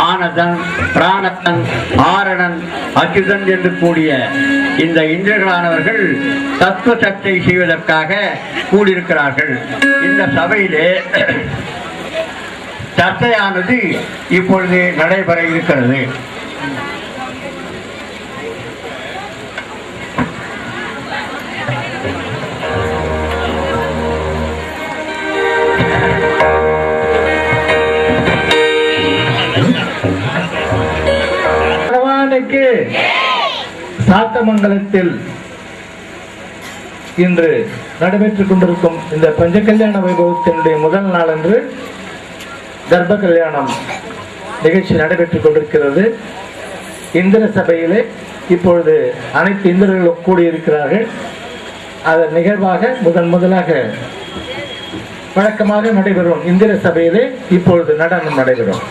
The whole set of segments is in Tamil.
ஆனதன் பிராணத்தன் ஆரணன் அச்சுதன் என்று கூடிய இந்த இந்திரர்களானவர்கள் தத்துவ சர்ச்சை செய்வதற்காக கூடியிருக்கிறார்கள். இந்த சபையிலே சர்ச்சையானது இப்பொழுது நடைபெற இருக்கிறது. சாத்தமங்கலத்தில் இன்று நடைபெற்றுக் கொண்டிருக்கும் இந்த பஞ்ச கல்யாண வைபவத்தினுடைய முதல் நாள் அன்று கர்ப்ப கல்யாணம் நிகழ்ச்சி நடைபெற்றுக் கொண்டிருக்கிறது. இந்திர சபையிலே இப்பொழுது அனைத்து இந்திரர்களும் கூடியிருக்கிறார்கள். அதன் நிகழ்வாக முதலாக வழக்கமாக நடைபெறும் இந்திர சபையிலே இப்பொழுது நடனம் நடைபெறும்.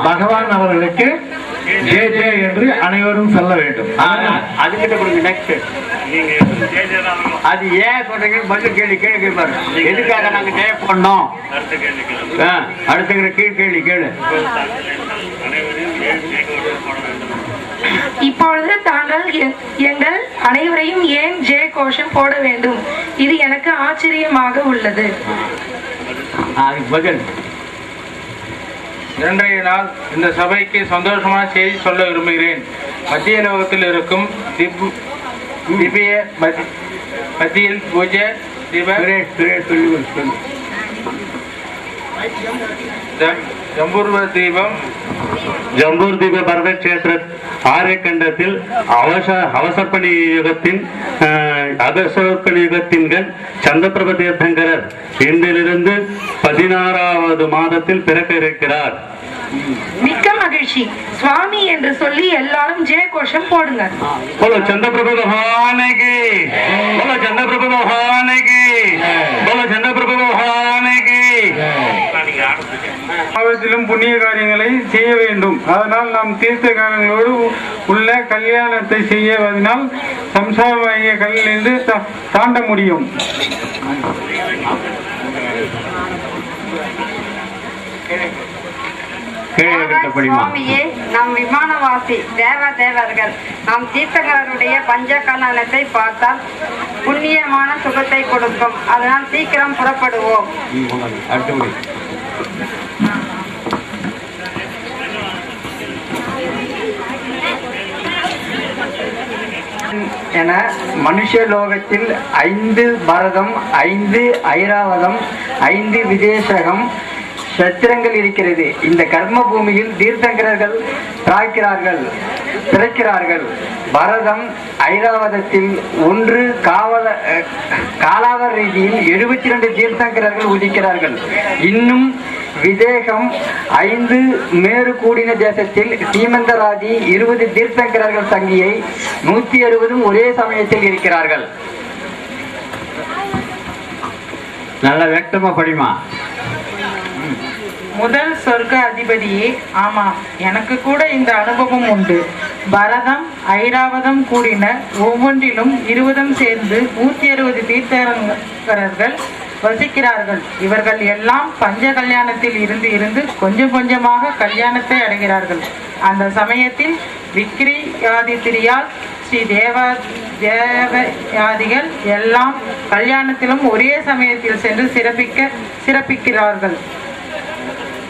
பகவான் அவர்களுக்கு ஜே ஜே என்று அனைவரும் சொல்ல வேண்டும். அதுக்கிட்ட கொடுங்க. நெக்ஸ்ட் அது ஏன் சொல்றீங்க பதில் கேள்வி கேள்வி பாரு. எதுக்காக நாங்க ஜெய பண்ணோம்? அடுத்த கீழ் கேள்வி கேளு. இப்பொழுது தாங்கள் எங்கள் அனைவரையும் ஏன் ஜெய கோஷம் போட வேண்டும்? இது எனக்கு ஆச்சரியமாக உள்ளது. பதில். இன்றைய நாள் இந்த சபைக்கு சந்தோஷமான செய்தி சொல்ல விரும்புகிறேன். மத்திய லோகத்தில் இருக்கும் திவ்ய மத்தியில் பூஜை ஜம்பூர்தீப பரத கஷேத்திர ஆரியக்கண்டத்தில் அவசர்பணி யுகத்தின்கள் சந்திரபிரப தீர்த்தங்கரர் இன்றிலிருந்து 16வது மாதத்தில் பிறக்க இருக்கிறார். மிக்க மகிழ்ச்சி. சுவாமி என்று சொல்லி எல்லாரும் ஜெய கோஷம் போடுங்க. बोलो चंद्रप्रभु भगवान की, बोलो चंद्रप्रभु भगवान की, बोलो चंद्रप्रभु भगवान की. அவற்றிலும் புண்ணிய காரியங்களை செய்ய வேண்டும். அதனால் நாம் தீர்த்தகாரங்களோடு உள்ள கல்யாணத்தை செய்வதனால் சம்சாரமாகிய கல்லிலிருந்து தாண்ட முடியும். சுவாமியே, நம் விமானவாசி தேவர்கள் நம் தீர்த்தகருடைய பஞ்ச கல்யாணத்தை பார்த்தால் புண்ணியமான சுகத்தை கொடுக்கும். அதனால் சீக்கிரம் புறப்படுவோம். என மனுஷலோகத்தில் 5 பரதம், 5 ஐராவதம், 5 விதேசகம் சத்திரங்கள் இருக்கிறது. இந்த கர்ம பூமியில் தீர்த்தங்கரர்கள் பிறக்கிறார்கள். பரதம் ஐராவதத்தில் 1 காலாவர் ரீதியில் 72 தீர்த்தங்கரர்கள் உதிக்கிறார்கள். இன்னும் விதேகம் 5 மேறு கூடின தேசத்தில் சீமந்தராதி 20 தீர்த்தங்கரர்கள் தங்கியை 160 ஒரே சமயத்தில் இருக்கிறார்கள். நல்ல வேகமா படிமா. முதல் சொர்க்க அதிபதியே, ஆமாம், எனக்கு கூட இந்த அனுபவம் உண்டு. பரதம் ஐராவதம் கூடின ஒவ்வொன்றிலும் 20 சேர்ந்து 160 தீர்த்தங்கரர்கள் வசிக்கிறார்கள். இவர்கள் எல்லாம் பஞ்ச கல்யாணத்தில் இருந்து கொஞ்சம் கொஞ்சமாக கல்யாணத்தை அடைகிறார்கள். அந்த சமயத்தில் விக்ரியாதித்திரியால் ஸ்ரீ தேவயாதிகள் எல்லாம் கல்யாணத்திலும் ஒரே சமயத்தில் சென்று சிறப்பிக்கிறார்கள்.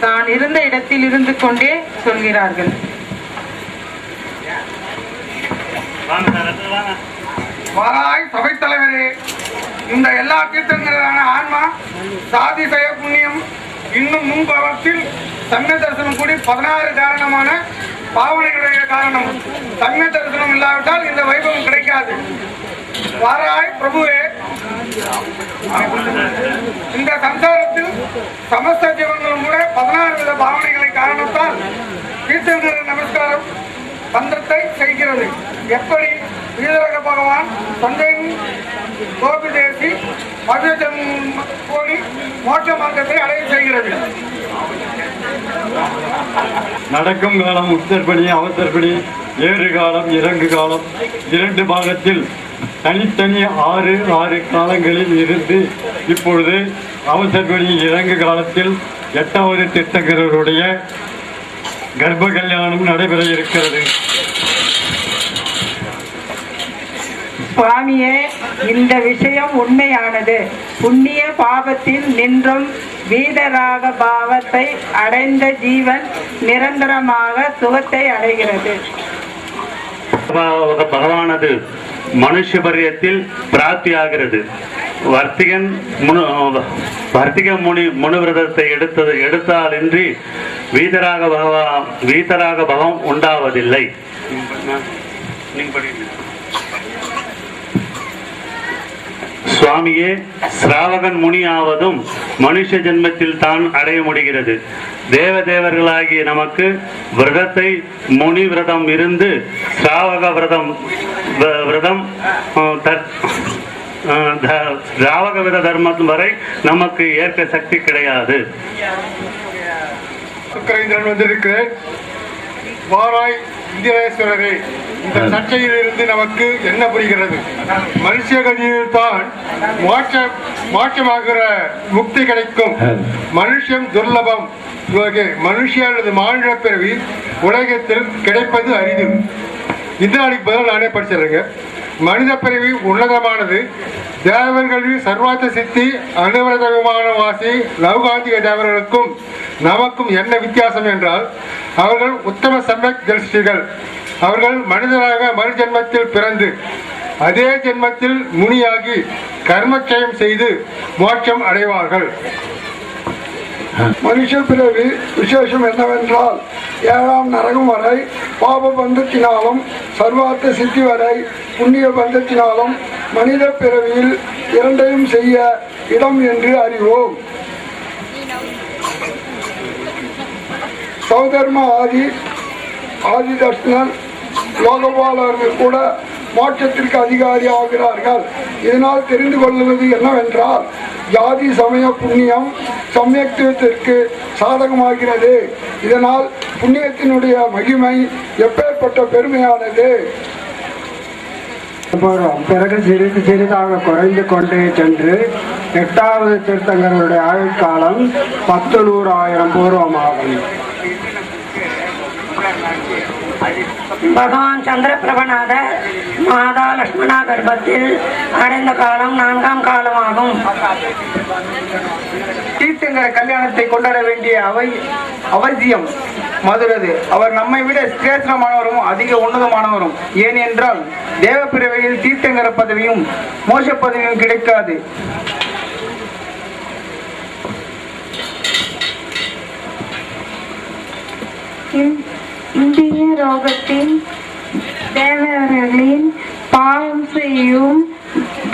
தான் இருந்த இடத்தில் இருந்து கொண்டே சொல்கிறார்கள். சபை தலைவரே, இந்த எல்லா தீர்த்தங்களான ஆன்மா சாதி செய்ய புண்ணியம் இன்னும் முன்பாவத்தில் சமய தரிசனம் கூடி 16 காரணமான பாவனைகளுடைய காரணம். சமய தரிசனம் இல்லாவிட்டால் இந்த வைபவம் கிடைக்காது. வாராய் பிரபுவே, இந்த சம்சாரத்தில் சமஸ்த ஜீவன்களும் கூட 16 வித பாவனைகளை காரணத்தால் தீர்த்தங்கர நமஸ்காரம் பந்தத்தை செய்கிறது. எப்படி வீரக பகவான் தந்தை கோபி தேசி மதுஜம் கோடி மோட்ச மார்க்கத்தை அடைய செய்கிறது. நடக்கும் காலம் உத்தர்படி அவசர்படி, ஏறு காலம் இறங்கு காலம் 2 பாகத்தில் தனித்தனி 6 காலங்களில் இருந்து இப்பொழுது அவசர்படி இறங்கு காலத்தில் 8வது தீர்த்தங்கரருடைய கர்ப்ப கல்யாணம் நடைபெற இருக்கிறது. சுவாமியே, இந்த விஷயம் உண்மையானது. புண்ணிய பாபத்தில் நின்றும் வீதராக பாவத்தை அடைந்த ஜீவன் நிரந்தரமாக சுகத்தை அடைகிறது. பகவானது மனுஷ பரியத்தில் பிராப்தியாகிறது. வர்த்திக முனிவிரதத்தை எடுத்தாலின்றி வீதராக பவம் உண்டாவதில்லை. சுவாமியே, சிராவகன் முனியாவதும் மனுஷ ஜென்மத்தில் தான் அடைய முடிகிறது. தேவதேவர்களாகிய நமக்கு விரதத்தை முனி விரதம் இருந்து சிராவக விரதம் திராவக வித தர்மம் வரை நமக்கு ஏற்க சக்தி கிடையாது. வந்திருக்கிறேன். வாராய் இந்திரேஸ்வரரே, இந்த சர்ச்சையில் இருந்து நமக்கு என்ன புரிகிறது? மனுஷகதியில் தான் மோட்சமாகிற முக்தி கிடைக்கும். மனுஷம் துர்லபம். மனுஷ அல்லது மாநில பிறவி உலகத்தில் கிடைப்பது அரிது. இந்த நாளைக்கு பதில் நானே படிச்சிடுறேங்க. மனித பிறவி உன்னதமானது. தேவர்களில் சர்வாத்த சித்தி அனுவரத விமானவாசி லௌகாந்திக தேவர்களுக்கும் நமக்கும் என்ன வித்தியாசம் என்றால், அவர்கள் உத்தம சமயக் தரிசிகள். அவர்கள் மனிதராக மறு ஜென்மத்தில் பிறந்து அதே ஜென்மத்தில் முனியாகி கர்மச்சயம் செய்து மோட்சம் அடைவார்கள். மனுஷ பிறவி விசேஷம் என்னவென்றால் 7ஆம் நரகம் வரை பாப பந்தத்தினாலும் சர்வார்த்த சித்தி வரை புண்ணிய பந்தத்தினாலும் மனித பிறவியில் இரண்டையும் செய்ய இடம் என்று அறிவோம். சௌதர்ம ஆதி தர்ஷனன் லோகபாலர்கள் கூட மோட்சத்திற்கு அதிகாரி ஆகிறார்கள். இதனால் தெரிந்து கொள்வது என்னவென்றால் ஜாதி சமய புண்ணியம் சமயத்துவத்திற்கு சாதகமாகிறது. இதனால் புண்ணியத்தினுடைய மகிமை எப்பேற்பட்ட பெருமையானது. பிறகு சிறிது சிறிதாக குறைந்து கொண்டே சென்று 8வது தீர்த்தங்கருடைய ஆயுட்காலம் 10,100,000 பூர்வமாகும். பகவான் சந்திரபிரபநாதர் மாதா லட்சுமணா கர்ப்பத்தில் அடைந்த காலம் 4ஆம் காலமாகும். தீர்த்தங்கர கல்யாணத்தை கொண்டாட வேண்டிய அவசியம் மதுரது. அவர் நம்மை விட சிரேஷ்டமானவரும் அதிக உன்னதமானவரும். ஏனென்றால் தேவ பிறவியில் தீர்த்தங்கர பதவியும் மோச பதவியும் கிடைக்காது. இந்திய ரோகத்தின் தேவர்களின் பாவம் செய்யும்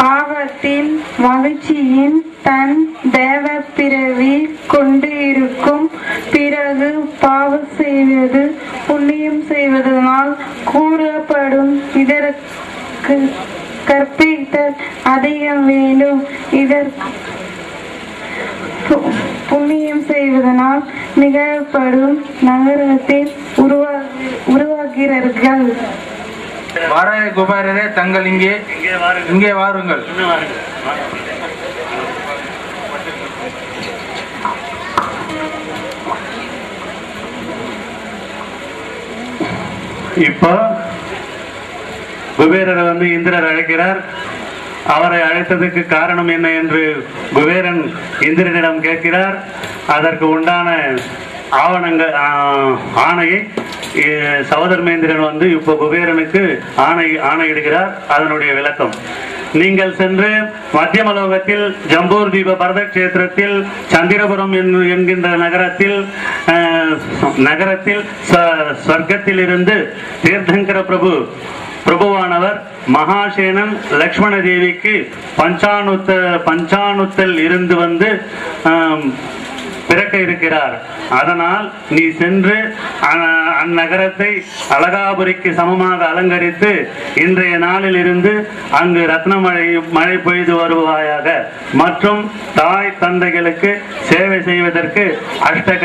பாவத்தில் மகிழ்ச்சியின் தன் தேவ பிறவி கொண்டு இருக்கும். பிறகு பாவம் செய்வது புண்ணியம் செய்வதனால் கூறப்படும் இதற்கு கற்பித்தல் அதிகம் வேண்டும். இதற்கு புண்ணியம் செய்வதனால் நிகழப்படும் நகரத்தில் உருவாகிறார்கள். வாராய குபாரரே, தங்கள் இங்கே வாருங்கள். இப்போ குபேரரை இந்திரர் அழைக்கிறார். அவரை அழைத்ததுக்கு காரணம் என்ன என்று குபேரன் இந்திரனிடம் கேட்கிறார். அதற்கு உண்டான ஆணையை சௌதர்மேந்திரன் இப்போ குபேரனுக்கு ஆணையிடுகிறார். அதனுடைய விளக்கம்: நீங்கள் சென்று மத்தியமலோகத்தில் ஜம்பூர் தீப பரதக்ஷேத்திரத்தில் சந்திரபுரம் என்கின்ற நகரத்தில் ஸ்வர்க்கத்தில் இருந்து தீர்த்தங்கர பிரபுவானவர் மகாசேனன் லக்ஷ்மண தேவிக்கு பஞ்சானுத்தல் இருந்து பிறக்க இருக்கிறார். அதனால் நீ சென்று அந்நகரத்தை அழகாபுரிக்கு சமமாக அலங்கரித்து இன்றைய நாளில் இருந்து அங்கு ரத்ன மழை பெய்து வருவாயாக. மற்றும் தாய் தந்தைகளுக்கு சேவை செய்வதற்கு 8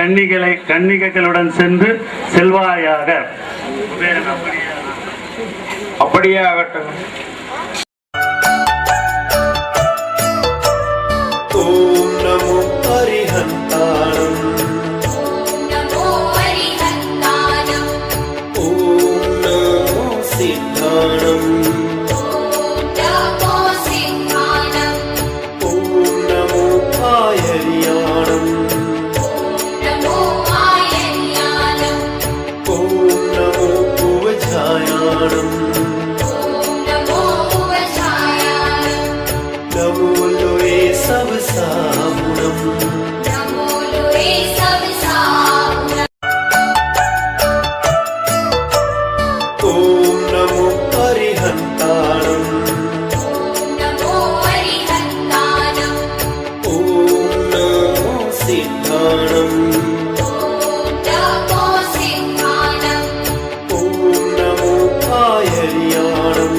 கன்னிகைகளுடன் சென்று செல்வாயாக. அப்படியே ஆகட்டும். ஓம் நமோ ஹரிஹந்தானம். ஓம் நமோ சித்தானம். ஓம் நமோ ஆயர்யானம். ஓம் நமோ உவஜாயானம். सब सामुणम. ओम नमो हरिहंताणम. ओम नमो सिद्धाणम. ओम नमो आयर्याणम.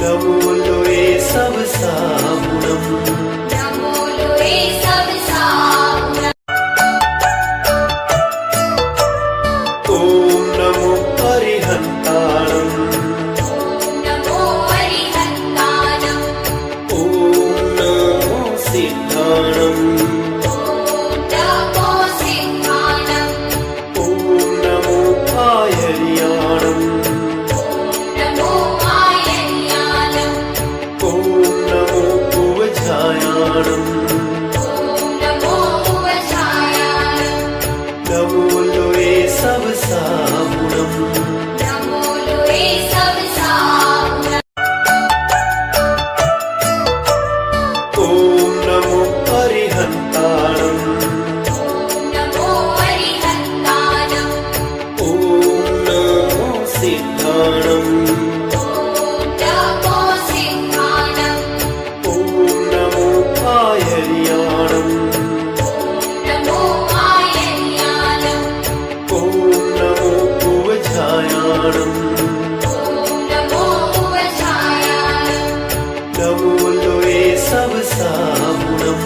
नमो लोए सब सामुणम. ओम नमो हरिहंताणम. ओम नमो सिद्धाणम. ओम नमो आयर्याणम. ओम नमो उवजायाणम. नमो लोए सब सामुणम. सागुणम्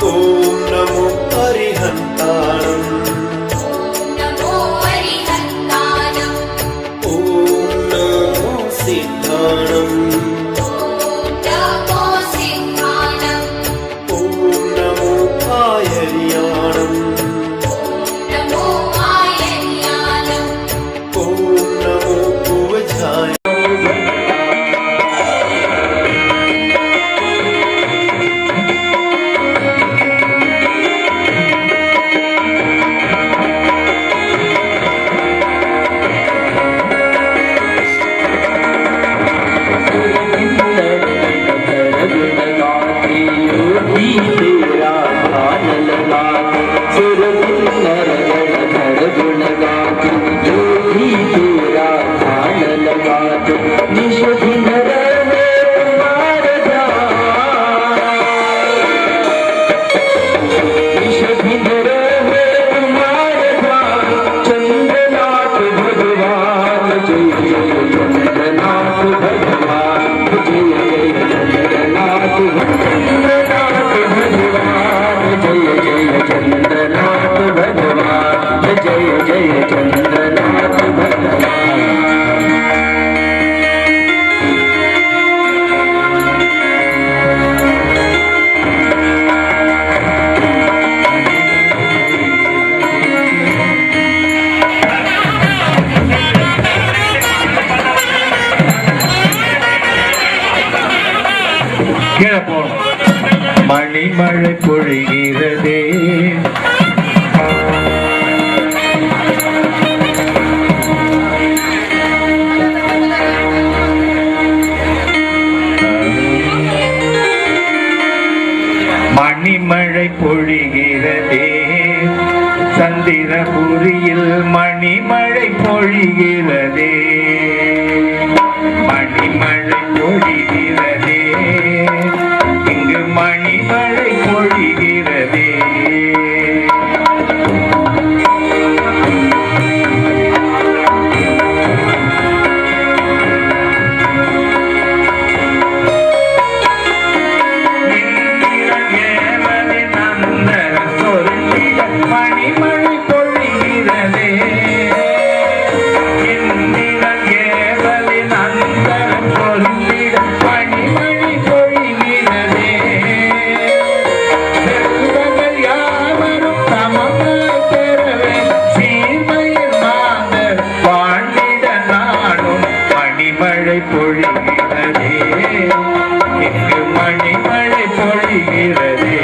ॐ नमो अरिहन्ताणम् ॐ नमो सिद्धाणम् ॐ नमो आयर्याणम् ॐ नमो पूवजाय மணிமழை பொழிகிறதே மணிமழை பொழிகிறதே சந்திரபுரியில் மணிமழை பொழிகிறதே மணிமழை பொழிகிறதே இங்கு மணிமழை பொழிகிறதே மணிமழை பொழிகிறதே இந்திரன் ஏவலின் அந்தரம் சொல்லிட மணிமழை பொழிகிறதே செல்வங்கள் யாவரும் தமக்காய் பெறவே சீமையில் மாந்தர் வாழ்ந்திட நாடும் மணிமழை பொழிகிறதே இங்கு மணிமழை பொழிகிறதே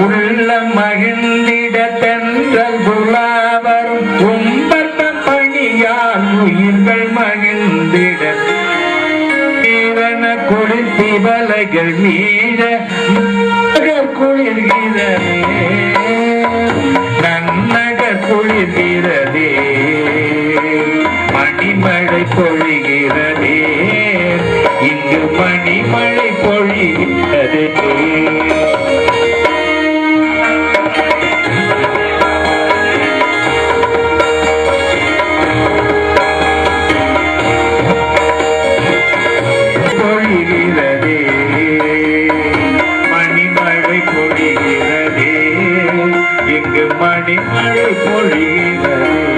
உள்ள மகிழ்ந்திட தென்றல் புலாவரும் உம்பத்த பணியால் உயிர்கள் மகிழ்ந்திட குளிர்த்தி வலைகள் மீத குளிர்கிறதே நன்னகர் குளிர்கிறதே மணிமழை பொழிகிறதே இங்கு மணிமழை பொழிகிறதே பொழிகிறதே மணிமழை பொழிகிறதே இங்கு மணிமழை பொழிகிறதே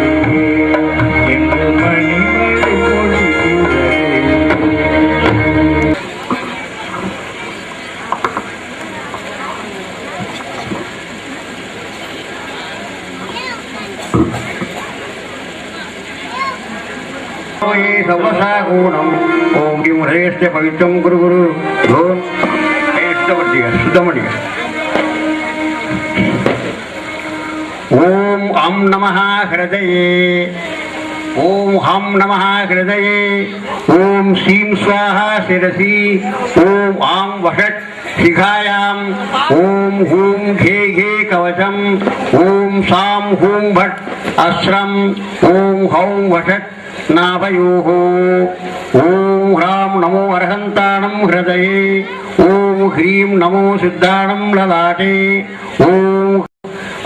இங்கு மணிமழை பொழிகிறதே சவசாகூணம் ஓம் ஹரேஷ்ட பவித்ரம் குரு குரு ஓம் சுத்தமடிக ஓம் அம் நமஹ ஹிருதயே ஓம் ஹம் நமஹ ஹிருதயே ஓம் ஸ்ரீம் ஸ்வாஹா சிரசி ஓம் ஆம் வஷட் शिखायाम् ॐ हूं घे घे कवचम् ॐ सां हूं भट् अस्रम् ॐ हौं वषट् नाभयोः ॐ ह्रां नमो अर्हन्ताणं हृदये ॐ ह्रीं नमो सिद्धाणं ललाटे ॐ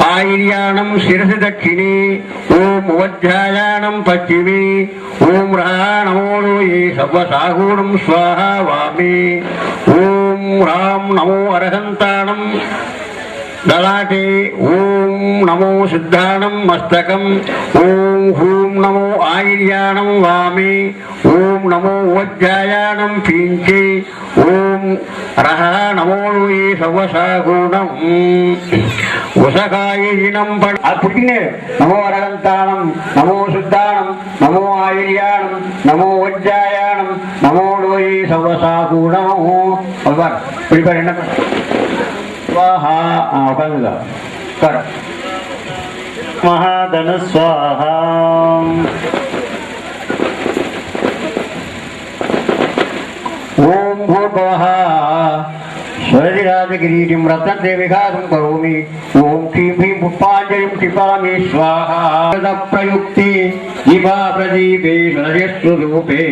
आयर्याणं शिरसि दक्षिणे ॐ वज्रायाणं पश्चिमे ॐ ह्राः नमो लोये सव्वसागूणं स्वाहा वामे ॐ ह्रां नमो अर्हन्ताणं ललाटे ॐ नमो सिद्धाणं मस्तकम् ॐ हूं नमो आयर्याणं वामे ॐ नमो वज्रायाणं पीञ्चे ॐ रः नमो लोये सव्वसागूणम् उषकायिनं पुटिने नमो अरहन्ताणं नमो सिद्धाणं नमो आयर्याणं नमो वज्रायाणं नमो लोये सव्वसागूणम् अवर प्रिपेयर स्वाहा उपांगा कर महाधन स्वाहा ओम भूर्भुवः स्वरिराजगिरीं रत्नदेविघातं करोमि ओम क्लीं ह्रीं पुष्पाञ्जलिं क्षिपामि स्वाहा प्रयुक्ते दीपा प्रदीपे नयस्तु रूपे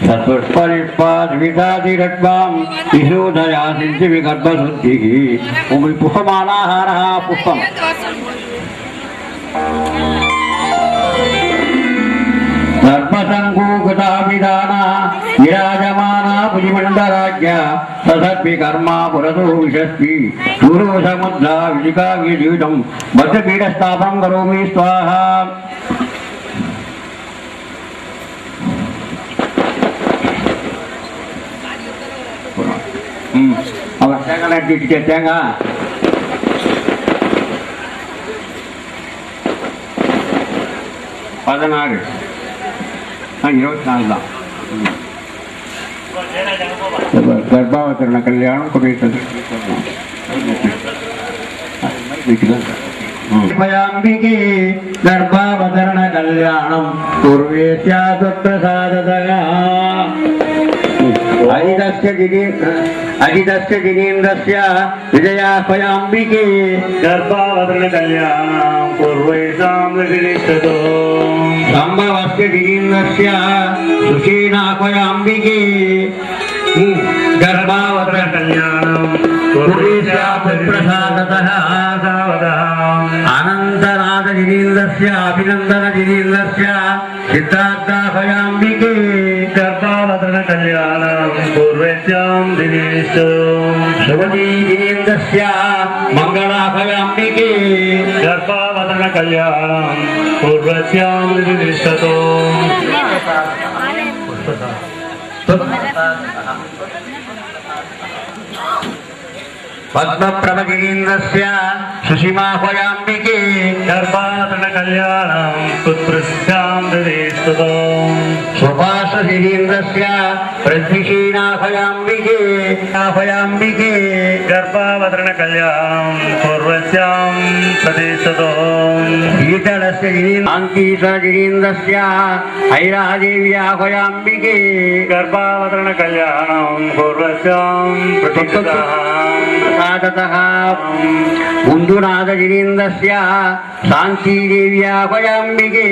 सत्पुष्पलिष्पाद्विधादिरट्वां विशोधया सिद्धिविगर्भशुद्धिः ओम पुष्पमालाहारः पुष्पम् धर्मसङ्गूकृताभिधाना विराजमाना भुजमण्डराज्ञा ससर्पि कर्मा पुरतो विशस्ति शूरो समुद्रा विजिका विद्युतं बद्धपीठस्थापनं करोमि स्वाहा அவர் தேங்காய் நட்டிட்டு தேங்காய் 16 24 தான் கர்ப்பாவதரண கல்யாணம் குடித்தது அம்பிகே கர்ப்பாவதரண கல்யாணம் பூர்வேஸ்யா பிரசாததயா अजितस्य जिनेन्द्रस्य विजयाह्वयाम्बिके गर्भावतरण कल्याणं पूर्वैषां विनिष्ठतो सम्भवस्य जिनेन्द्रस्य सुषीणाह्वयाम्बिके गर्भावतरण कल्याणं पूर्वेशाप्रसादतः अनन्तनाथ जिनेन्द्रस्य अभिनन्दन जिनेन्द्रस्य सिद्धार्थाह्वयाम्बिके गर्भावतरण कल्याणं पूर्वेश्यां दिनेशो शुभदी जिनेन्द्रस्य मङ्गलाह्वयाम्बिके गर्भावतरण कल्याणं पूर्वस्यां दिनेशतो पद्मप्रभजिनेन्द्रस्य सुषिमाह्वयाम्बिके गर्भावतरण कल्याणं पुत्रस्यां दिनेशतो सुभाषजिनेन्द्रस्य प्रद्विषीणाह्वयाम्बिके आह्वयाम्बिके गर्भावतरण कल्याणं पूर्वस्यां प्रदेशतो शीतलस्य जिनेन्द्रस्य ऐरादेव्याह्वयाम्बिके गर्भावतरण कल्याणं पूर्वस्यां प्रदेशतः मुन्दुनाथ जिनेन्द्रस्य शान्तिदेव्याह्वयाम्बिके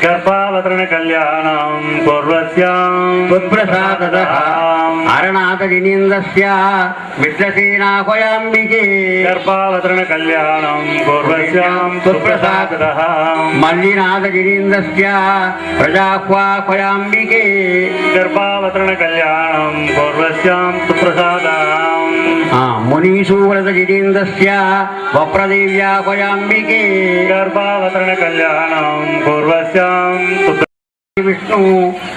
गर्भावतरण कल्याणं पूर्वस्यां त्वत्प्रसादतः हरनाथ जिनेन्द्रस्य मित्रसेनाह्वयाम्बिके गर्भावतरण कल्याणं पूर्वस्यां त्वत्प्रसादतः मल्लिनाथ जिनेन्द्रस्य प्रजाह्वाह्वयाम्बिके गर्भावतरण कल्याणं पूर्वस्यां सुप्रसादः मुनीसूव्रत जिनेन्द्रस्य वप्रदेव्याह्वयाम्बिके गर्भावतरण कल्याणं पूर्वस्यां विष्णु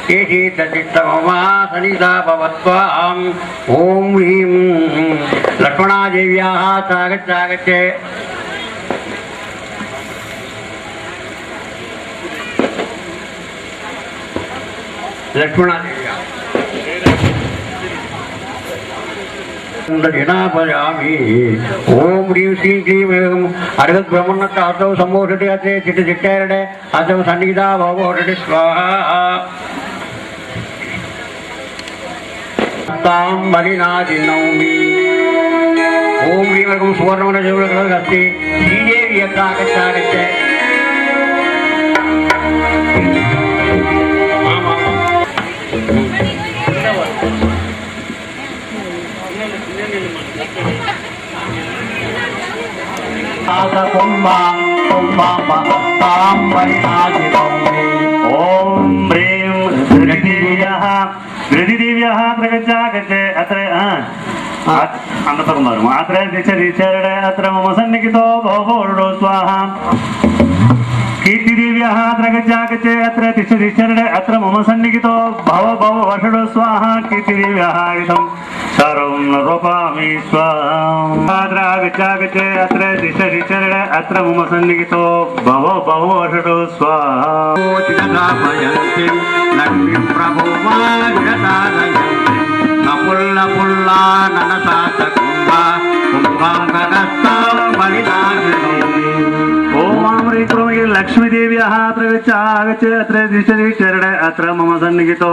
केशीतचित्तममा सनिधा भवत्वाम् ॐ ह्रीं लक्ष्मणादेव्याः तागच्छ लक्ष्मणादेव्या जनापयामि ओम ह्रीं श्रीं क्लीं अर्हत् ब्रह्मण्य आदौ सम्मोषति अते चिट्ट चिट्टेरडे आदौ सन्निधा भवोषति स्वाहा तां बलिनादिनौमि ओम ह्रीं सुवर्णमनजोलकलस्ति श्रीदेवी यत्रागच्छागच्छ कुम्भा कुम्भा तां बलिनादिनौमि ओम ह्रीं धृतिदेव्याः प्रगच्छागच्छे अत्र अन्नपकं वरम् अत्र दिशरिचरड अत्र मम सन्निहितो भवो स्वाहा कीर्तिदेव्याः प्रगच्छागच्छे अत्र दिशरिचरड अत्र मम सन्निहितो भव वर्षडो स्वाहा कीर्तिदेव्याः इदं सर्वं रोपामि स्वाहा अत्र गच्छागच्छे अत्र दिशरिचरड अत्र मम सन्निहितो भव वर्षडो स्वाहा चिदामयन्तीं लक्ष्मीं प्रभुमाजदानयन्तीं नपुल्ला पुल्ला ननसात कुम्भा कुम्भाङ्गदस्तां बलिनादिनौमि ओम ह्रीं क्रोमि लक्ष्मीदेव्याः प्रगच्छागच्छे अत्र दिशरिचरड अत्र मम सन्निहितो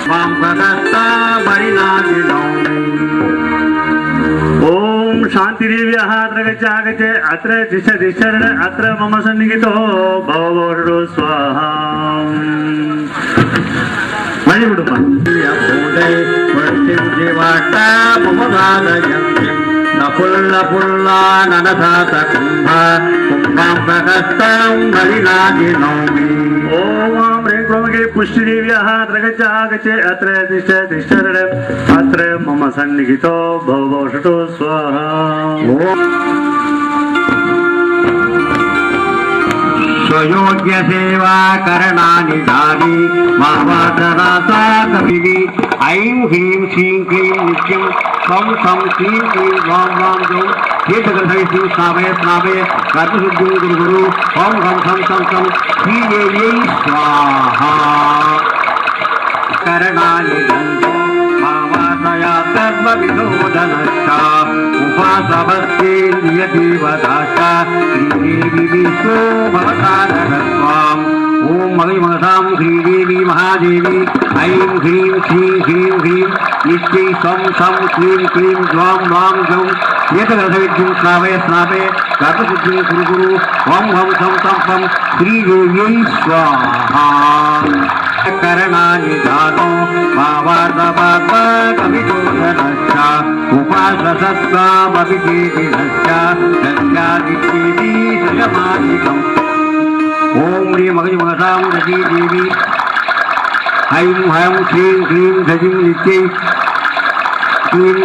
कुम्भाङ्गदस्तां बलिनादिनौमि ओम शांतिदेव्याः प्रगच्छागच्छे अत्र दिशरिचरड अत्र मम सन्निहितो भवो स्वाहा मणि कुटुंब नपुल्ला पुल्ला ननसात कुम्भा कुम्भाङ्गदस्तां बलिनादिनौमि ओम ह्रीं क्रोमि पुष्टिदेव्याः प्रगच्छागच्छे अत्र दिशरिचरड अत्र मम सन्निहितो भवो स्वाहा स्वयोग्य सेवा करणानि दानि महावादनाता कविः ऐं ह्रीं श्रीं क्लीं नित्यं सं सं क्लीं क्लीं वां वां जौं केशकरसहितं स्नापय स्नापय कर्मशुद्धिं गुरु गुरु ॐ हं सं सं सं श्रीदेव्यै स्वाहा करणानि दन्तो मावासया सर्वविनोदनश्च उपासवस्ते नियतिवदाश्च श्रीदेवी विश्वो भवतारस्वाम् ॐ मगैमगसां श्रीदेवी महादेवी ऐं ह्रीं श्रीं ह्रीं ह्रीं नित्यै सं सं क्लीं क्लीं द्वां द्वां जौं एतदर्थविद्युं स्नापय स्नापय कर्मशुद्धिं कुरु कुरु ॐ हं सं सं सं श्रीदेव्यै स्वाहा करणानि दानो भावार्धवार्ता कवितोदनश्च उपाससत्त्वामभिषेकिनश्च सत्यादित्येति श्रयमादिकम् ॐ ह्रीं मगजमगसां रतीदेवी ऐं हं श्रीं क्लीं धजिं नित्यै क्लीं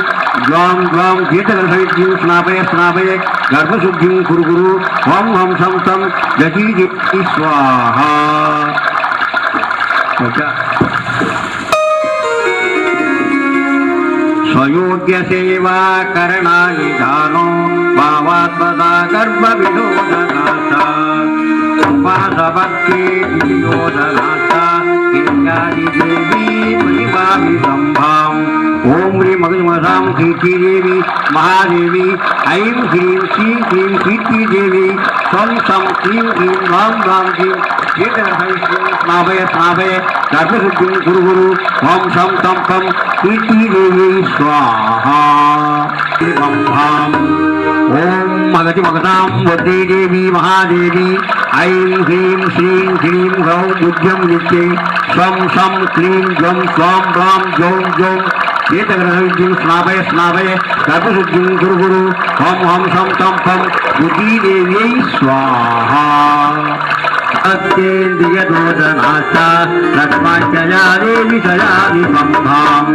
द्वां द्वां केतकरसहितं स्नापय स्नापय गर्भशुद्धिं कुरु कुरु ॐ हं सं सं रतीदेवी स्वाहा स्वयोग्य सेवा करणानि दानो भावात्मदा गर्भविनोदनाथा उपासभक्ति विनियोदनाथा इत्यादि देवी महिमामि सम्भाम् ॐ ह्रीं मगजमगसां कीर्तिदेवी महादेवी ऐं ह्रीं श्रीं क्लीं कीर्तिदेवी सं सं क्लीं क्लीं वां वां क्लीं केतकरसहितं स्नापय स्नापय कर्मशुद्धिं कुरु कुरु ॐ सं सं सं कीर्तिदेव्यै स्वाहा ॐ मगजमगसां वद्रीदेवी महादेवी ऐं ह्रीं श्रीं क्लीं ह्रौं बुद्ध्यं नित्यै स्वं सं क्लीं ज्वं स्वां वां जौं जौं केतकरसहितं स्नापय स्नापय कर्मशुद्धिं कुरु कुरु ॐ हं सं सं सं बुद्धिदेव्यै स्वाहा अत्येन्द्रियदोषनाश्च लक्ष्माख्यया देवी शयामि सम्भाम्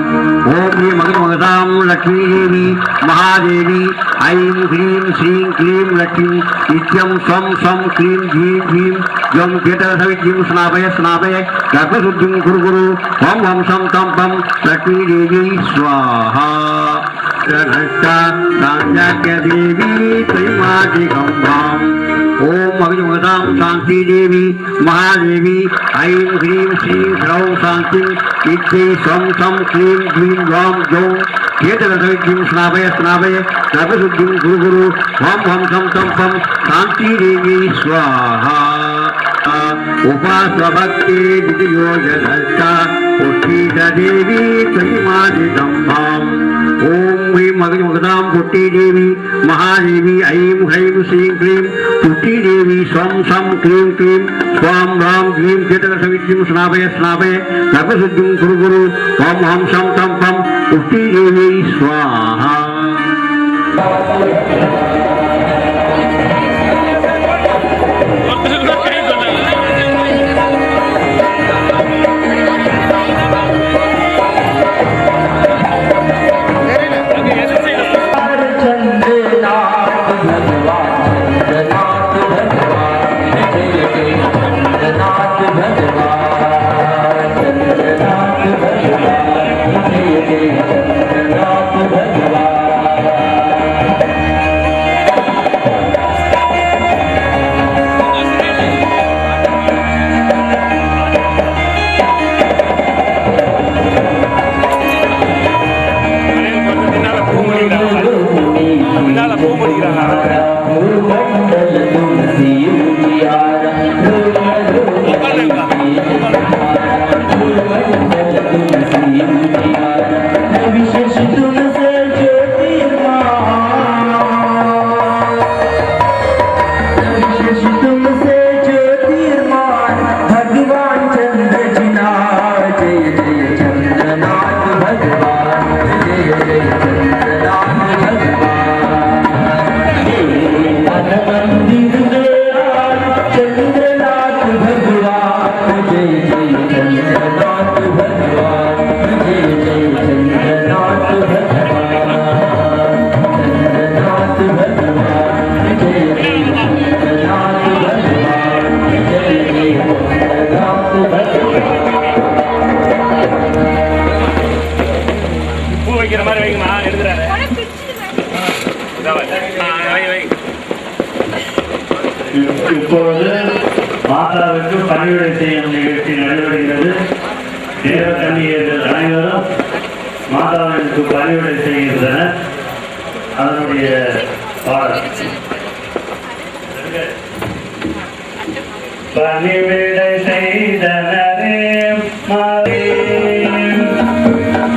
ॐ ह्रीं मगजमगसां लक्ष्मीदेवी महादेवी ऐं ह्रीं श्रीं क्लीं लक्ष्मीं नित्यं स्वं स्वं क्लीं ह्रीं ह्रीं जं केतकरसहितं स्नापय स्नापय गर्भशुद्धिं कुरु कुरु ॐ हं सं सं सं लक्ष्मीदेव्यै स्वाहा साङ्ख्याख्यदेवी त्रैमासिकम्भाम् ॐ मगजमगसां शान्तिदेवी महादेवी ऐं ह्रीं श्रीं ह्रौं शान्तिं इत्यै स्वं सं क्लीं ह्रीं द्वां जौं केतकरसहितं स्नापय स्नापय गर्भशुद्धिं कुरु कुरु ॐ हं सं सं सं शान्तिदेव्यै स्वाहा उपासभक्ति विनियोजनश्च पुष्टिदा देवी त्वयिमादिदम्भाम् ओम ह्रीं मगजमगदां पुष्टि देवी महादेवी ऐं ह्रीं श्रीं क्लीं पुष्टि देवी स्वं सं क्लीं क्लीं स्वां रां क्लीं चेतकसवित्रिं स्नापय स्नापय सर्वसिद्धिं कुरु कुरु ओम हं सं तं पं पुष्टि देवी स्वाहा இப்பொழுது மாதாவுக்கு பணிவிடை செய்யும் நிகழ்ச்சி நடைபெறுகிறது. தேவக்கன்னியர்கள் அனைவரும் மாதாவிற்கு பணிவிடை செய்கின்றனர். அதனுடைய பாடல் பணிவிடை செய்தனரே மாதே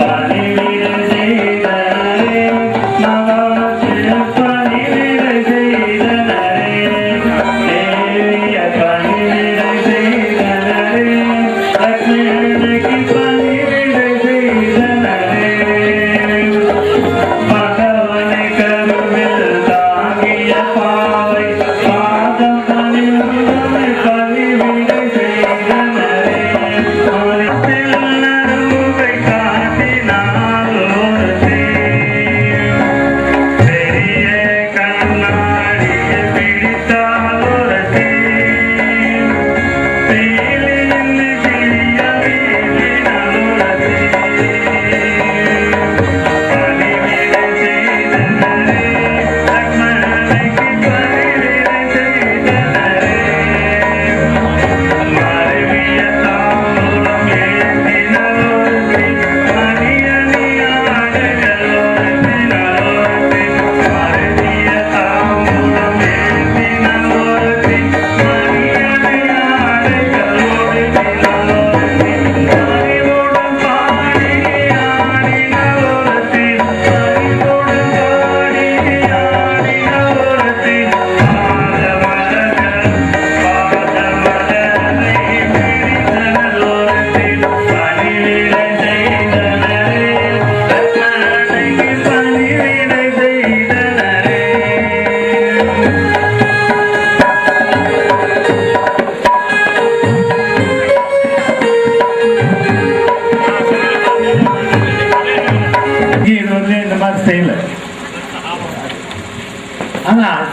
பணிவிடை செய்தனரே நவமத்திய பணிவிடை செய்தனரே தேவிய பணிவிடை செய்தனரே லக்ஷ்மிக்கு பணிவிடை செய்தனரே பகவனை கருவில் தாங்கிய பாவை பாதம் பணிவிடை பணிவிடை செய்தனரே நறுவை காட்டினார் பெரிய கண்ணாடியை பிடித்தால்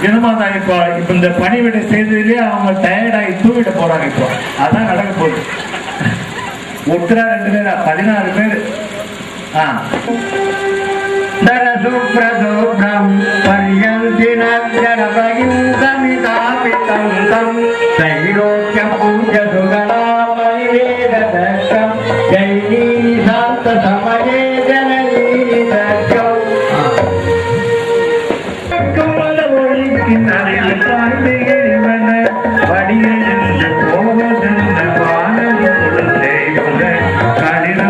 தினமாதான் இப்போ இந்த பணிவிடை செய்ததுலேயே அவங்க டயர்டாகி தூங்கிட்டு போறாங்க. இப்போ அதான் நடக்க போகுது. ஒருத்தரா 2 பேரா 16 பேர். சுப்ரதோப்ரம் பர்யந்தினம் தைலோக்கியம் பூஜசுகலாமணிவேதம் ஜைனீ சாந்த சமயே ஜனனீ தர்க்கம் வடியில் போவதென்று பாடல் கடின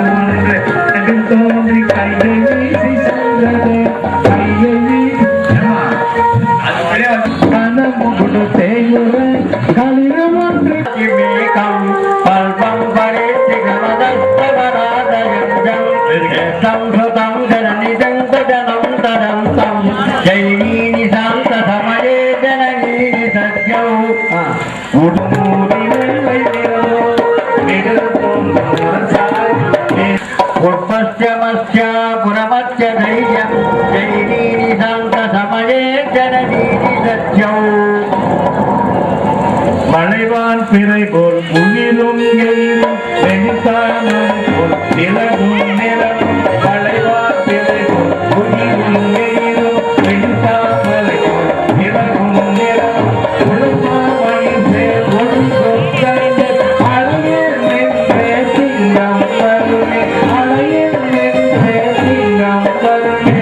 உயிரும் எயிரும் வெண்தாமரை போல் நிலவும் நிலவும் வளைவார் பிறை போல் உயிரும் எயிரும் வெண்தாமரை போல் நிலவும் நிலவும் உழுமாமணி சேர் ஒழுங்கொத்தந்த அழகில் நின்றே சிங்கம் வருமே அழகில் நின்றே சிங்கம் வருமே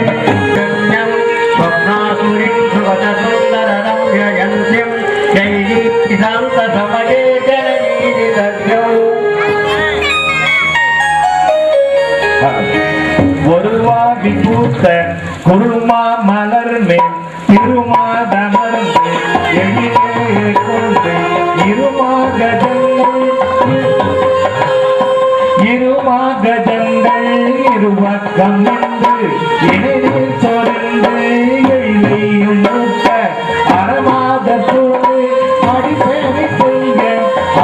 स्वप्नासुरीं सुवचसुन्दरं व्ययन्तीं जैगीशान्तसमये जननी दद्यौ ஒருவா விபூத்த குருமா மலர் மேல் திருமாதமர் எழிலே கொண்டு இருமாகஜங்கள் இருவக்கம் நின்று இணையில் தொடர்ந்து எழிலையும் நோக்க அறமாத சூழ் அடிப்பேரை செய்ய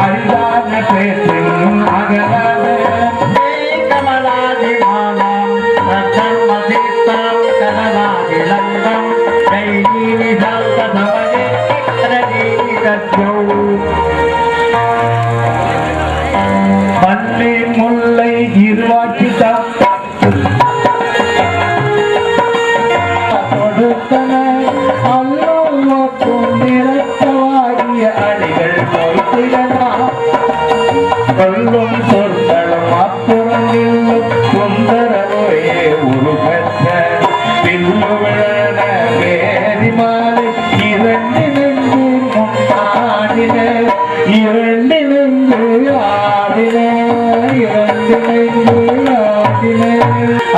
அரிதான பேற்றின் அகலாத கமலாதிமானம் ரத்தன்மதித்தாம் கனலாதிலங்கம் கைநீலி சாந்த சமனே ரஜீனி கத்யௌ மல்லி முல்லை இருவாக்கி கொடுத்தன அல்லோக்கும் நிறத்தவாகிய அடிகள் பொறுத்திடனா சொல்லும் சொற்களும் அப்புறமில் சுந்தரவோயே உருவற்ற பில்லுவிழன வேதி மாலை இரண்டிலிருந்து முன்னாடின இரண்டிலிருந்து ஆடின இரண்டிலிருந்து ஆடின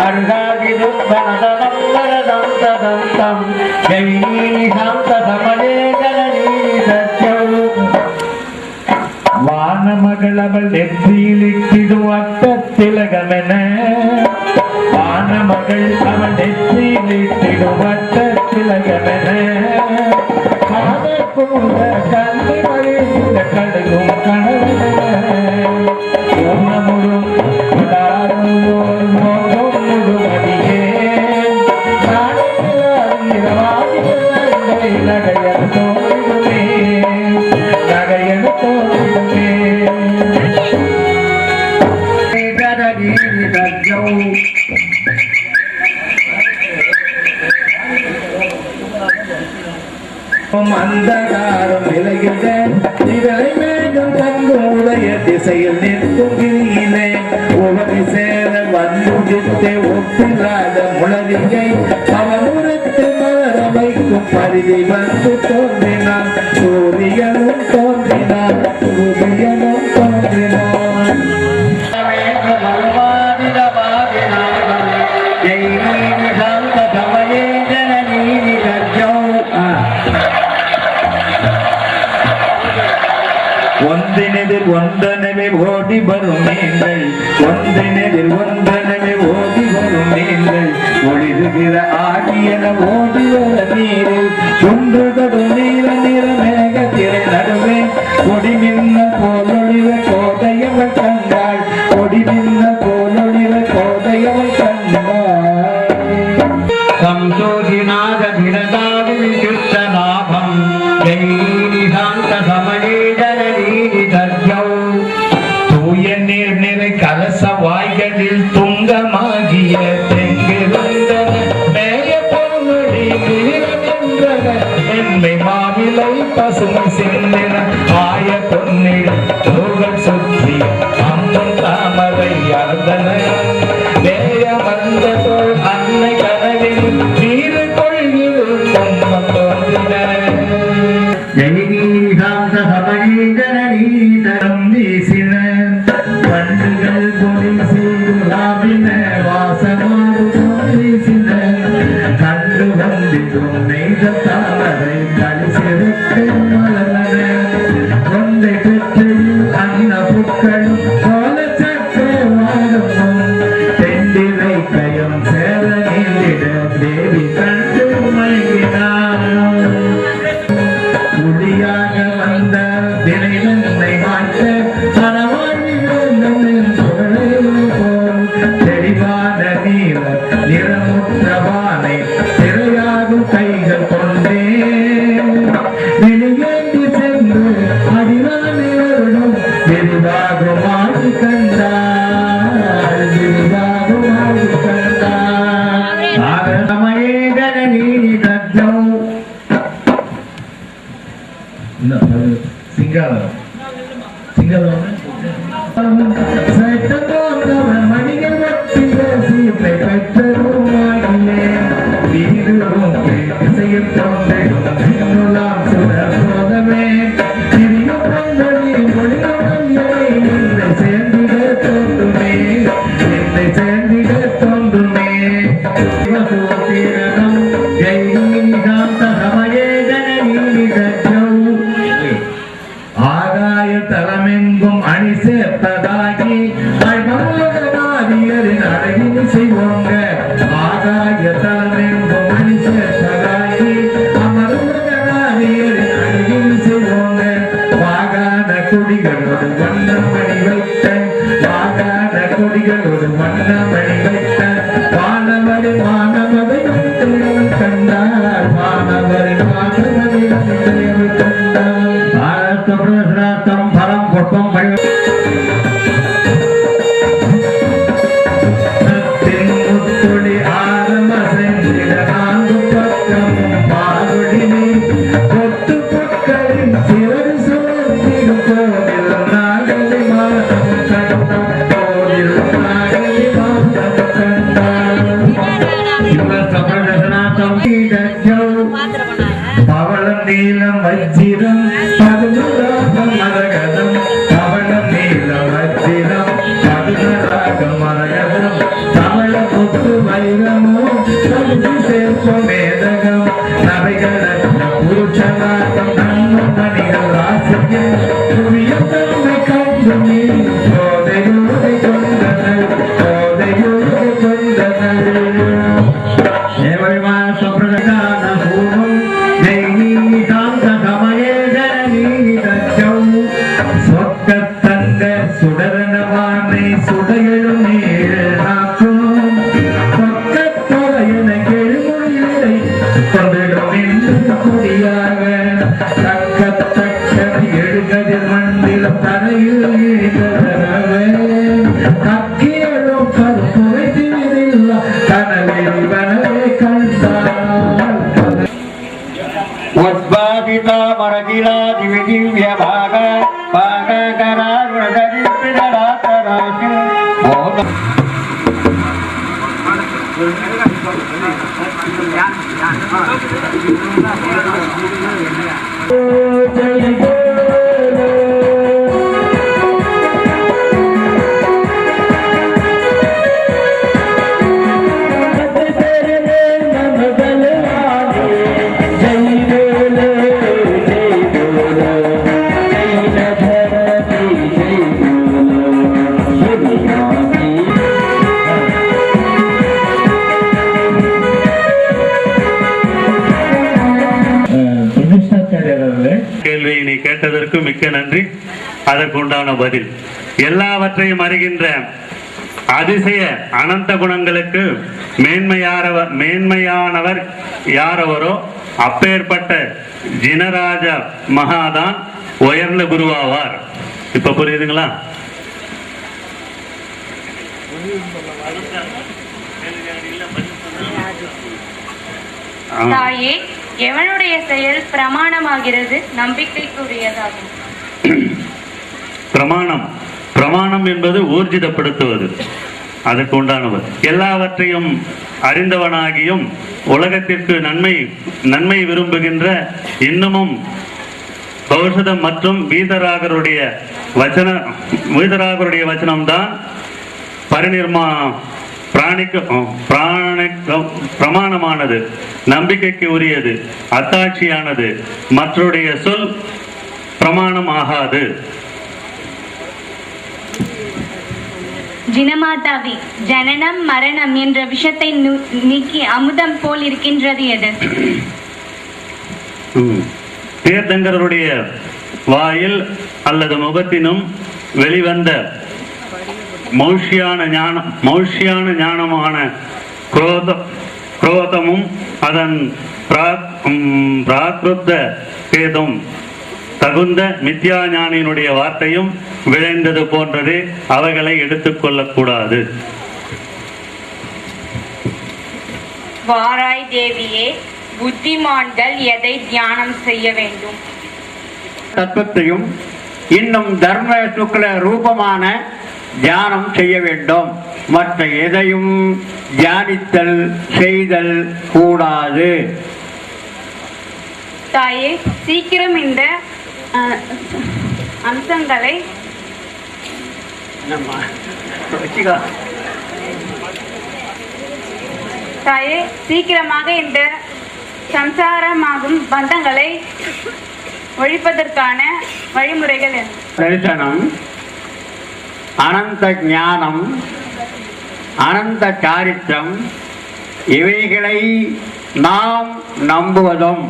அருகாகிரும் வனதனம் வரதம் ததம் தம் ஜெயினி சாந்த சமலே ஜனனி சத்யம் வானமகள் அவள் நெற்றியிலிட்டிடும் அட்ட திலகமென வானமகள் அவள் நெற்றியிலிட்டிடும் அட்ட திலகமென காதற்குமுள்ள கண்ணி மழிந்த கடுகும் கணவன ஊனமுடும் உடாரோர் மோகம் முழுமடியே நகையன் தோன்றுமே நகையன் தோன்றுமே அந்தகாரம் விலகின்ற இவரை மேலும் தங்கு உடைய திசையில் நிற்கும் கிரியிலே உவகை சேர வந்துடித்தே ஒப்பில்லாத முளரியை அவனுரத்து மலரமைக்கும் பரிதி வந்து தோன்றினான் சூரியனும் தோன்றினான் சூரியனும் தோன்றினான் ஒன்றினெதிர் ஒன்றனவே ஓடி வரும் நீங்கள் ஒன்றினெதிர் ஒன்றனவே ஓடி வரும் நீங்கள் ஒளிதுகிற ஆகியன ஓடி வர நீரில் சுன்றுதடும் நீல நிற மேக திரை நடுவே கொடி மின்ன போலொழிவ கோதையவள் கண்டாள் கொடி மின்ன போலொழிவ கோதையவள் கண்டாள் சம்சோதிநாத தினதாதி விசுத்த லாபம் ஜெயினி சாந்த சமணி ஜனனி தத்யௌ தூய நீர் நிறை கலச வாய்களில் துங்கமாகிய தெங்கிருந்தன மேய பொருளி நீரமென்றன என்மை மாவிலை பசுமை சிந்தின ஆய பொன்னில் தூகள் சுற்றி அம்மன் தாமரை அர்த்தன நேய வந்த தோல் அன்னை கனவில் நீர் கொள்கிற பொம்மம் தோன்றின ஜெயினீசாந்த சமணி ஜனனி தரம் வீசின கண்டுகள் பொறி செய்து லாபின வாசமாறு வீசின கண்டு வந்திடும் நெய்த தாமரை களி சிறுக்கு மலர்ந்தன கொண்டை பெற்றையில் அன்ன புட்களும் கோல சற்றே வாழும் தெண்டிலை கயம் சேர நீந்திட தேவி கண்டு மயங்கினார் குடியாக வந்த தினைவன்மை மாற்ற போல் தெளிவான நீல நிறமுற்றவானை திரையாகும் கைகள் கொண்டே வெளியேந்தி சென்று அதிலான ಗಿರಿದಾಗುಮಾಗಿ ಕಂದ ಗಿರಿದಾಗುಮಾಗಿ ಕಂದ ಸಮಯೇ ಜನನೀನಿ ದಗ್ಧೌ ಸಿಂಗಲ್ மணிக பெற்றரும் இசையும் தொண்டெல்லாம் சுடமே என்னை சேர்ந்திட தோன்றுமே என்னை சேர்ந்திட தோன்றுமே சமயே ஜனநீ ஆகாய தலமெங்கும் அணி சேர்த்ததாகி அழகனாதியரின் அழகின் செய்வோங்க ஆகாய தலமெங்கும் அணி சேர்த்ததாகி அமர்வகனாதியரின் அழகின் செய்வோங்க வாகான கொடிகளோடு வண்ணமணி வைத்த வாகான கொடிகளோடு வண்ணமணி வைத்த வானவரின் வானவரை கண்டார் வானவரின் வானவரை கண்டார் பிரதம் பரம் புஷ்பம் முத்துளி ஆரம்ப சென்றிட நான்கு பக்கமும் பாருடினி கொத்து பக்களின் சிறகு சுழந்திடும் கோவில் நாகலி மாதம் கண்டார் கோவில் நாகலி மாதம் கண்டார் பிரதனாத்தம் பவளம் நீலம் வச்சிரம் மரகதம் பவளம் நீலம் வச்சிரம் பதுமராகம் மரகதம் தமிழ முத்து வைரமோ சேர்ப்போம் மேதகம் நவைகளற்ற புருஷனாகம் நன்னும் மணிகள் ராசியம் புரிய தன்மை கண்டுமே கோதையோதை கொண்டனர் கோதையோதை கொண்டனர் சம்பிரதான பூமம் சொக்கத்தங்க சுடரனவானை சுடையழும் நீராக்கும் சொக்கத்தொலையன கெழுமொழியை கொண்டிடும் என்று கொடியாக தக்கத்தக்க எழுகதிர் மண்டில் தரையில் இழிதரவே கக்கியலும் கருப்புரை தீரில்லா கனலில் வனவே கண்டார் உத்பாதிதா மரகிலா திவ்ய பாக பாககரா விரதரி பிதராதராசி மோத கேள்வியினை கேட்டதற்கு மிக்க நன்றி. அதற்குண்டான பதில் எல்லாவற்றையும் அறிகின்ற அதிசய அனந்த குணங்களுக்கு மேன்மையானவர் யாரவரோ அப்பேற்பட்ட ஜினராஜ மகாதான் உயர்ந்த குருவாவார். இப்ப புரியுதுங்களா? தாயே, எவனுடைய செயல் பிரமாணமாகிறது? நம்பிக்கைக்குரியதாகும். பிரமாணம் என்பது ஊர்ஜிதப்படுத்துவது, அதற்கு உண்டானவர். எல்லாவற்றையும் அறிந்தவனாகியும் உலகத்திற்கு நன்மை விரும்புகின்ற இன்னமும் கௌஷதம் மற்றும் வீதராகருடைய வச்சனம்தான் பிரமாணமானது, நம்பிக்கைக்கு உரியது, அத்தாட்சியானது. மற்றொடைய சொல் பிரமாணம் ஆகாது. ஜினமாதாவி, ஜனனம் மரணம் என்ற விஷத்தை நீக்கி அமுதம் போல் இருக்கின்றது எது? தீர்த்தங்கருடைய வாயில் அல்லது முகத்தினும் வெளிவந்த மௌஷ்யான ஞானமான குரோதமும் அதன் பிராகிருத்த கேதும் தகுந்த மித்யா ஞானியினுடைய வார்த்தையும் விளைந்தது போன்றது, அவைகளை எடுத்துக்கொள்ளக்கூடாது. வாராய் தேவியே, புத்திமான்கள் எதை தியானம் செய்ய வேண்டும்? தத்துவத்தையும் இன்னும் தர்ம சுக்ல ரூபமான தியானம் செய்ய வேண்டும். மற்ற எதையும் தியானித்தல் செய்தல் கூடாது. தாயே, சீக்கிரம் இந்த அம்சங்களை தாயே, சீக்கிரமாக இந்த சம்சாரமாகும் பந்தங்களை ஒழிப்பதற்கான வழிமுறைகள் என்ன? தரிசனம், அனந்த ஞானம், அனந்த சாரித்திரம், இவைகளை நாம் நம்புவதும்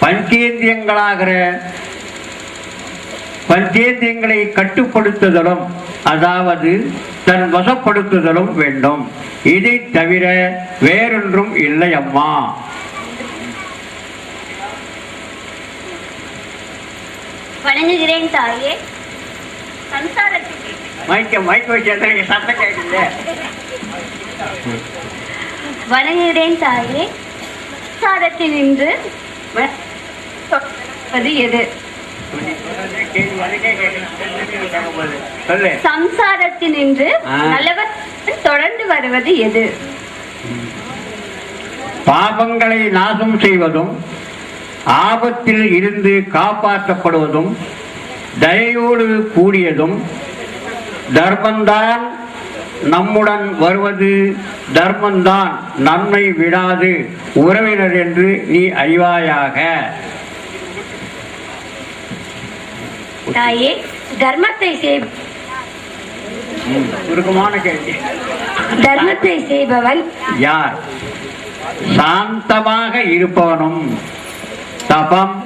பஞ்சேந்திரியங்களை கட்டுப்படுத்துதலும், அதாவது தன் வசப்படுத்துதலும் வேண்டும். இதை தவிர வேறொன்றும் இல்லை அம்மா. வணங்குகிறேன் தாயே. வணங்குகிறேன் தாயே. சம்சாரத்தில் நின்று எது? சம்சாரத்தில் நின்று நல்லவர் தொடர்ந்து வருவது எது? பாபங்களை நாசம் செய்வதும் ஆபத்தில் இருந்து காப்பாற்றப்படுவதும் தயையோடு கூடியதும் தர்மந்தான் நம்முடன் வருவது தர்மந்தான் நம்மை விடாது உறவினர் என்று நீ அறிவாயாக. தாயே, தர்மத்தை சுருக்கமான கேள்வி. தர்மத்தை செய்பவன் யார்? சாந்தமாக இருப்பவனும் தபம்,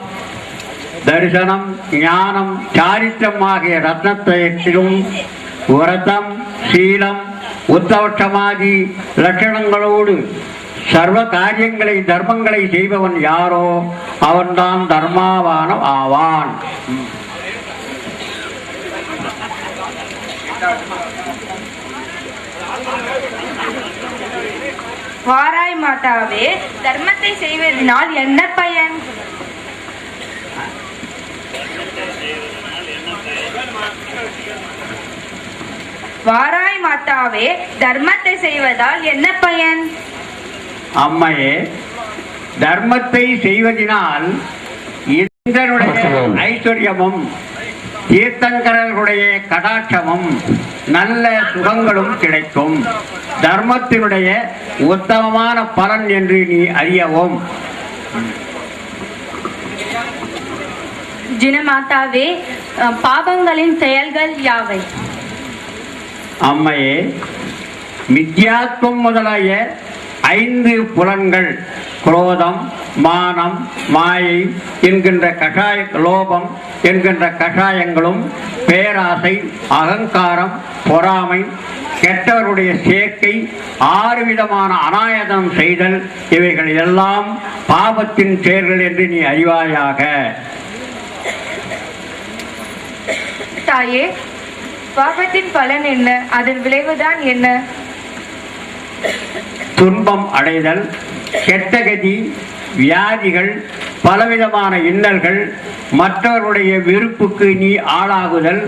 தரிசனம், ஞானம், சாரித்திரம் ஆகிய ரத்னத்திலும் விரதம், சீலம், உத்தவட்சமாதி லட்சணங்களோடு சர்வ காரியங்களை தர்மங்களை செய்பவன் யாரோ அவன்தான் தர்மாவானம் ஆவான். வாராய் மாதாவே, தர்மத்தை செய்வதனால் என்ன பயன்? வாராய் மாதாவே, தர்மத்தை செய்வதால் என்ன பயன்? அம்மையே, தர்மத்தை செய்வதனால் இந்திரனுடைய ஐஸ்வர்யமும் தீர்த்தங்கரர்களுடைய கடாட்சமும் நல்ல சுகங்களும் கிடைக்கும். தர்மத்தினுடைய உத்தமமான பலன் என்று நீ அறியவும். ஜினமாதாவே, பாபங்களின் செயல்கள் யாவை? அம்மையே, மித்யாத்வம் முதலாய 5 புலன்கள், குரோதம், மானம், மாயை என்கின்ற கஷாய, லோபம் என்கின்ற கஷாயங்களும், பேராசை, அகங்காரம், பொறாமை, கெட்டவருடைய சேர்க்கை, 6 விதமான அநாயதம் செய்தல், இவைகள் எல்லாம் பாபத்தின் செயல்கள் என்று நீ அறிவாயாக. தாயே, பாபத்தின் பலன் என்ன? அதன் விளைவுதான் என்ன? துன்பம் அடைதல், கெட்டகதி, வியாதிகள், பலவிதமான இன்னல்கள், மற்றவருடைய வெறுப்புக்கு நீ ஆளாகுதல்,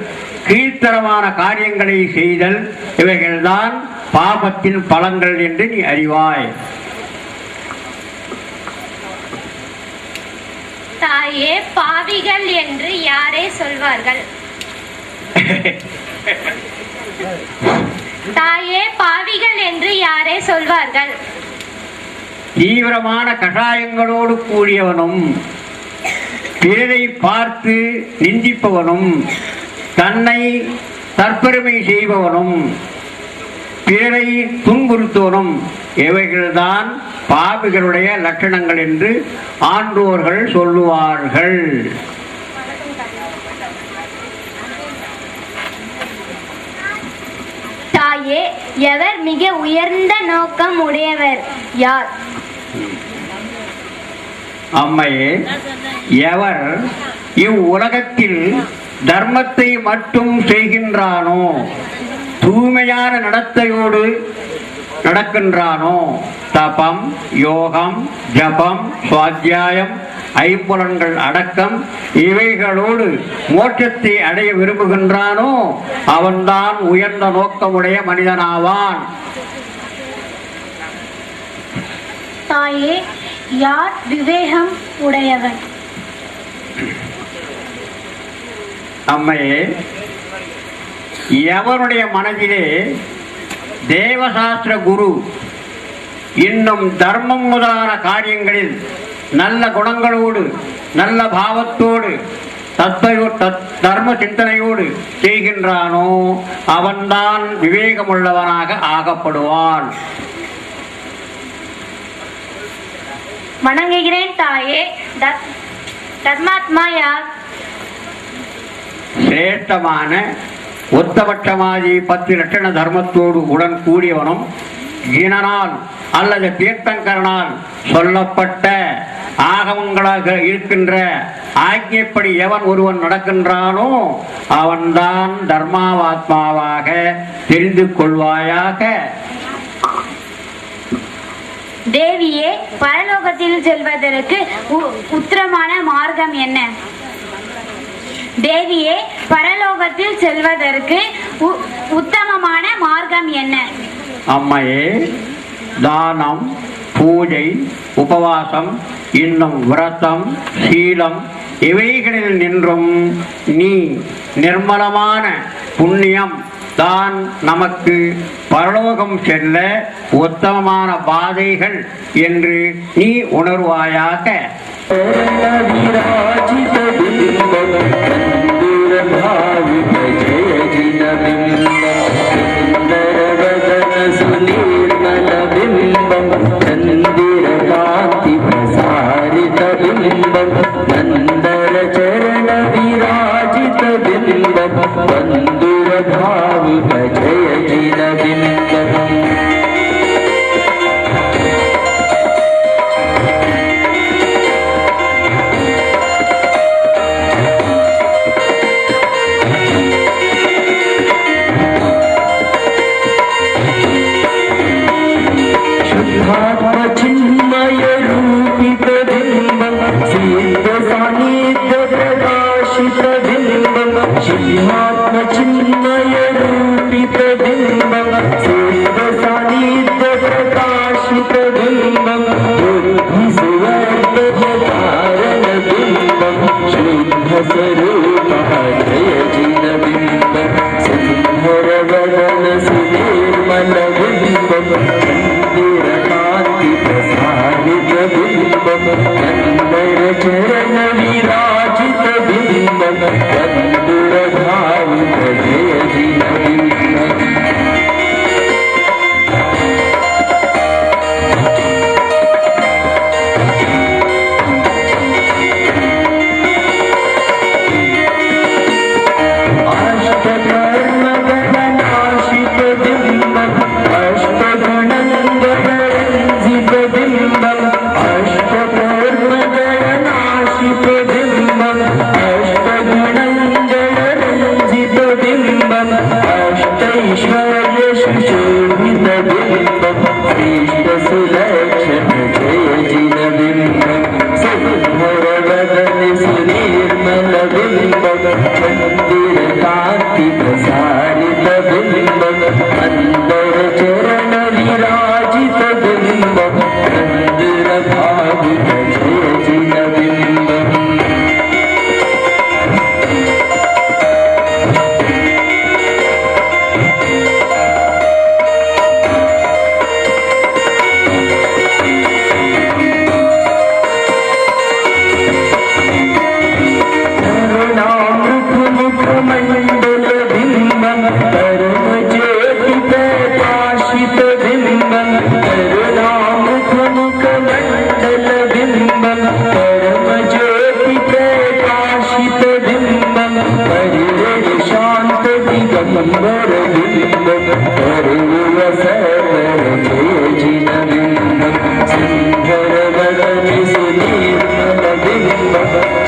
கீழ்த்தரமான காரியங்களை செய்தல், இவைகள்தான் பாபத்தின் பலன்கள் என்று நீ அறிவாய். தாயே, பாவிகள் என்று யாரே சொல்வார்கள்? தாயே, பாவிகள் என்று யாரே சொல்வார்கள்? தீவிரமான கஷாயங்களோடு கூடியவனும், பிறரை பார்த்து நிந்திப்பவனும், தன்னை தற்பெருமை செய்பவனும், பிறரை துன்புறுத்துவனும், இவைகள்தான் பாவிகளுடைய லட்சணங்கள் என்று ஆன்றோர்கள் சொல்லுவார்கள். தாயே, எவர் மிக உயர்ந்த நோக்கம் உடையவர்? யார்? அம்மையே, எவர் இவ்வுலகத்தில் தர்மத்தை மட்டும் செய்கின்றானோ, தூய்மையான நடத்தையோடு நடக்கின்றானோ, தபம், யோகம், ஜபம், சுவாத்தியாயம், ஐம்புலன்கள் அடக்கம் இவைகளோடு மோட்சத்தை அடைய விரும்புகின்றானோ அவன்தான் உயர்ந்த நோக்கமுடைய மனிதனாவான். தாயே, யார் விவேகம் உடையவன்? அம்மையே, எவனுடைய மனதிலே தேவசாஸ்திர குரு இன்னும் தர்மம் முதலான காரியங்களில் நல்ல குணங்களோடு நல்ல பாவத்தோடு தர்ம சிந்தனையோடு செய்கின்றானோ அவன்தான் விவேகமுள்ளவனாக ஆகப்படுவான். வணங்குகிறேன் தாயே. தர்மாத்மா யார்? சிரேஷ்டமான உத்தபட்சமாதி 10 லட்சண தர்மத்தோடு உடன் கூடியவனும் ஈனனால் அல்லது தீர்த்தங்கரனால் சொல்லப்பட்ட ஆகமங்களாக இருக்கின்ற ஆజ్ఞைப்படி எவன் ஒருவன் நடக்கின்றானோ அவன்தான் தர்மாவாத்மாவாக தெரிந்து கொள்வாயாக. தேவியே, பரலோகத்தில் செல்வதற்கு உத்தமமான மார்க்கம் என்ன? தேவியே, பரலோகத்தில் செல்வதற்கு உத்தமமான மார்க்கம் என்ன? அம்மையே, தானம், பூஜை, உபவாசம், இன்னும் விரதம், சீலம் இவைகளில் நின்றும் நீ நிர்மலமான புண்ணியம் தான் நமக்கு பரலோகம் செல்ல உத்தமமான பாதைகள் என்று நீ உணர்வாயாக.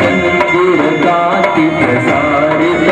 चंद्र कांति प्रसारित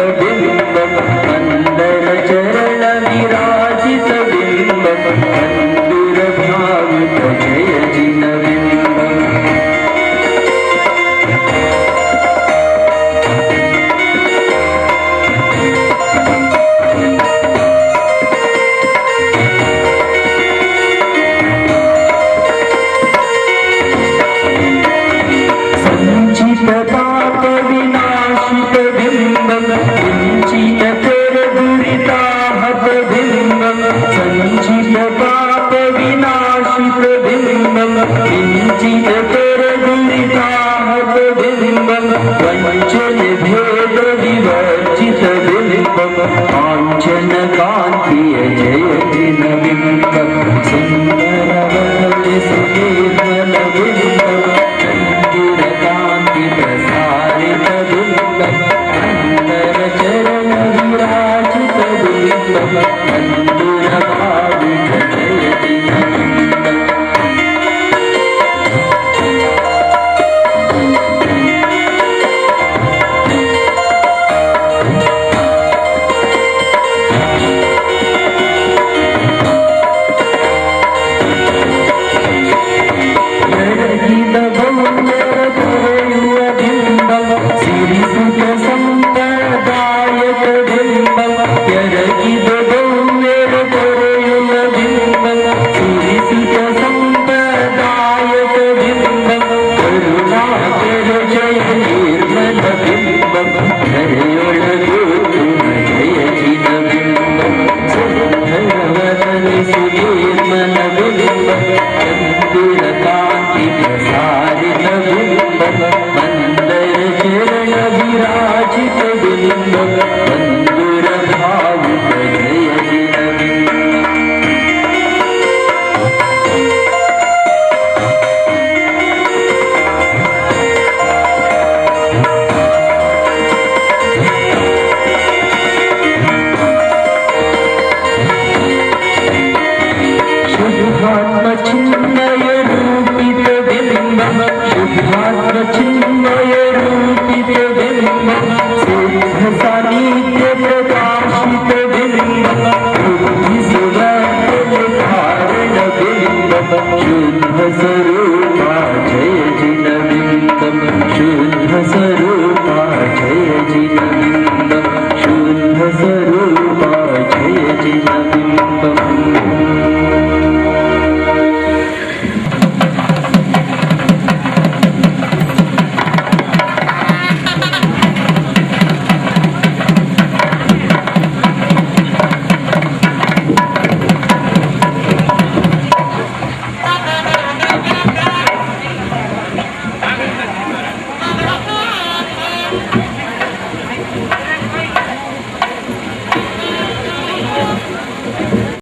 बिम्बं सञ्चित पाप विनाशित बिम्बं किञ्चित कर दुरिताहत बिम्बं वञ्चन भेद विवर्जित बिम्बं काञ्चन कान्तिय जयतिन बिम्बं सुन्दरवदने सुकेतन बिम्बं चन्द्र कान्ति प्रसारित बिम्बं अन्दर चरण विराजित बिम्बं मन्दुर भावित जयतिन बिम्बं सिरिसुत संप्रदायक बिम्बं यरगिद